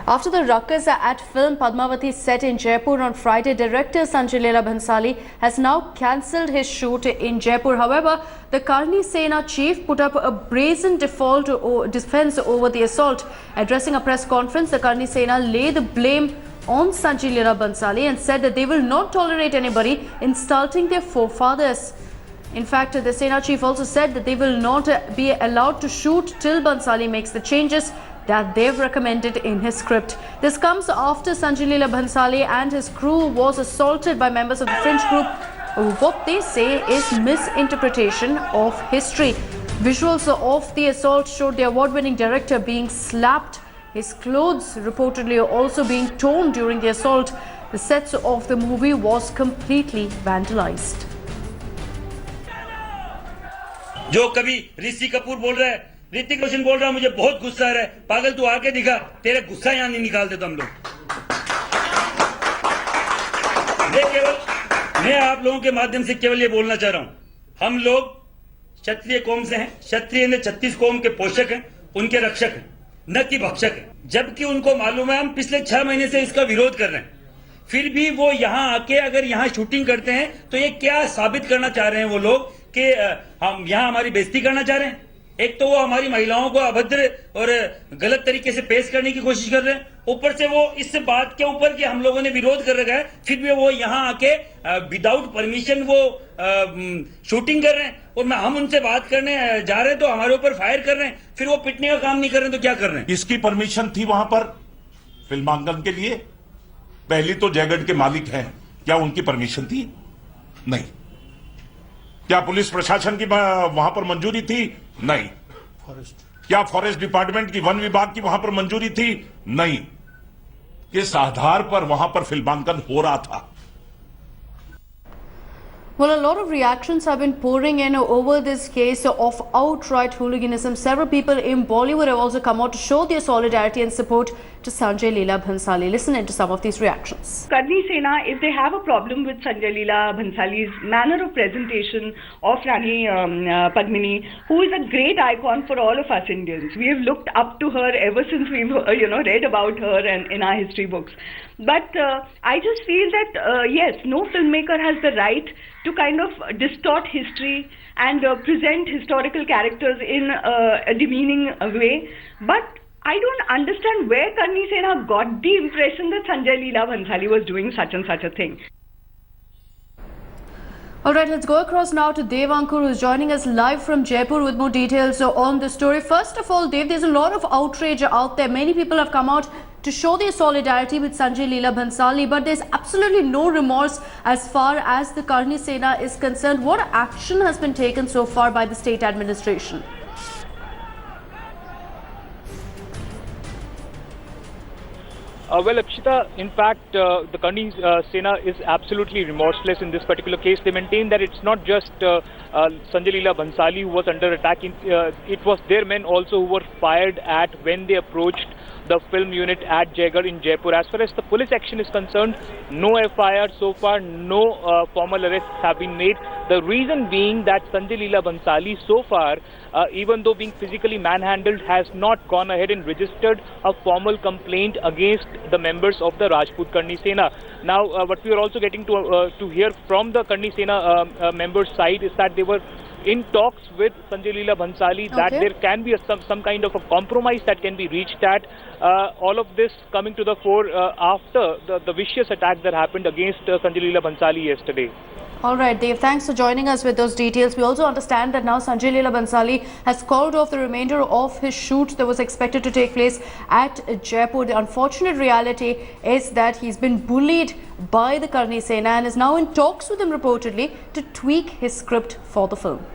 After the ruckus at film Padmavati set in Jaipur on Friday, director Sanjay Leela Bhansali has now cancelled his shoot in Jaipur. However, the Karni Sena chief put up a brazen defense over the assault. Addressing a press conference, the Karni Sena laid the blame on Sanjay Leela Bhansali and said that they will not tolerate anybody insulting their forefathers. In fact, the Sena chief also said that they will not be allowed to shoot till Bhansali makes the changes that they've recommended in his script. This comes after Sanjay Leela Bhansali and his crew was assaulted by members of the fringe group. What they say is misinterpretation of history. Visuals of the assault showed the award-winning director being slapped, his clothes reportedly also being torn during the assault. The sets of the movie was completely vandalized. जो कभी ऋषि कपूर बोल रहा है, ऋतिक रोशन बोल रहा है, मुझे बहुत गुस्सा आ रहा है, पागल तू आके दिखा, तेरा गुस्सा यहाँ नहीं निकालते तो हम लोग। मैं आप लोगों के माध्यम से केवल ये बोलना चाह रहा हूँ, हम लोग क्षत्रिय कौम से हैं, क्षत्रिय ने 36 कौम के पोषक हैं, उनके रक्षक हैं, न कि भक्षक हैं। जबकि उनको मालूम है हम पिछले 6 महीने से इसका विरोध कर रहे हैं, फिर भी वो यहाँ आके अगर यहाँ शूटिंग करते हैं तो ये क्या साबित करना चाह रहे हैं वो लोग कि हम यहाँ हमारी बेइज्जती करना चाह रहे हैं। एक तो वो हमारी महिलाओं को अभद्र और गलत तरीके से पेश करने की कोशिश कर रहे हैं, ऊपर से वो इस बात के ऊपर कि हम लोगों ने विरोध कर रखा है, फिर भी वो यहाँ आके विदाउट परमिशन वो शूटिंग कर रहे हैं और हम उनसे बात करने जा रहे हैं तो हमारे ऊपर फायर कर रहे हैं, फिर वो पिटने का काम नहीं कर रहे हैं तो क्या कर रहे हैं। इसकी परमिशन थी वहां पर फिल्मांकन के लिए? पहली तो जयगढ़ के मालिक हैं, क्या उनकी परमिशन थी? नहीं। क्या पुलिस प्रशासन की वहां पर मंजूरी थी? नहीं। क्या फॉरेस्ट डिपार्टमेंट की, वन विभाग की वहां पर मंजूरी थी? नहीं। किस आधार पर वहां पर फिल्मांकन हो रहा था? Well, a lot of reactions have been pouring in over this case of outright hooliganism. Several people in Bollywood have also come out to show their solidarity and support to Sanjay Leela Bhansali. Listen into some of these reactions. Karni Sena, if they have a problem with Sanjay Leela Bhansali's manner of presentation of Rani Padmini, who is a great icon for all of us Indians. We have looked up to her ever since we've read about her and in our history books. But I just feel that yes, no filmmaker has the right to kind of distort history and present historical characters in a demeaning way. But I don't understand where Karni Sena got the impression that Sanjay Leela Bhansali was doing such and such a thing. Alright, let's go across now to Dev Ankur, who is joining us live from Jaipur with more details on the story. First of all, Dev, there's a lot of outrage out there. Many people have come out to show their solidarity with Sanjay Leela Bhansali, but there's absolutely no remorse as far as the Karni Sena is concerned. What action has been taken so far by the state administration? Well, Akshita, in fact, the Karni Sena is absolutely remorseless in this particular case. They maintain that it's not just Sanjay Leela Bhansali who was under attack. It was their men also who were fired at when they approached the film unit at Jaigarh in Jaipur. As far as the police action is concerned, no FIR so far, no formal arrests have been made. The reason being that Sanjay Leela Bhansali so far, even though being physically manhandled, has not gone ahead and registered a formal complaint against the members of the Rajput Karni Sena. Now, what we are also getting to hear from the Karni Sena members' side is that they were in talks with Sanjay Leela Bhansali that there can be some kind of a compromise that can be reached at. All of this coming to the fore after the vicious attack that happened against Sanjay Leela Bhansali yesterday. All right, Dave, thanks for joining us with those details. We also understand that now Sanjay Leela Bhansali has called off the remainder of his shoot that was expected to take place at Jaipur. The unfortunate reality is that he's been bullied by the Karni Sena and is now in talks with him reportedly to tweak his script for the film.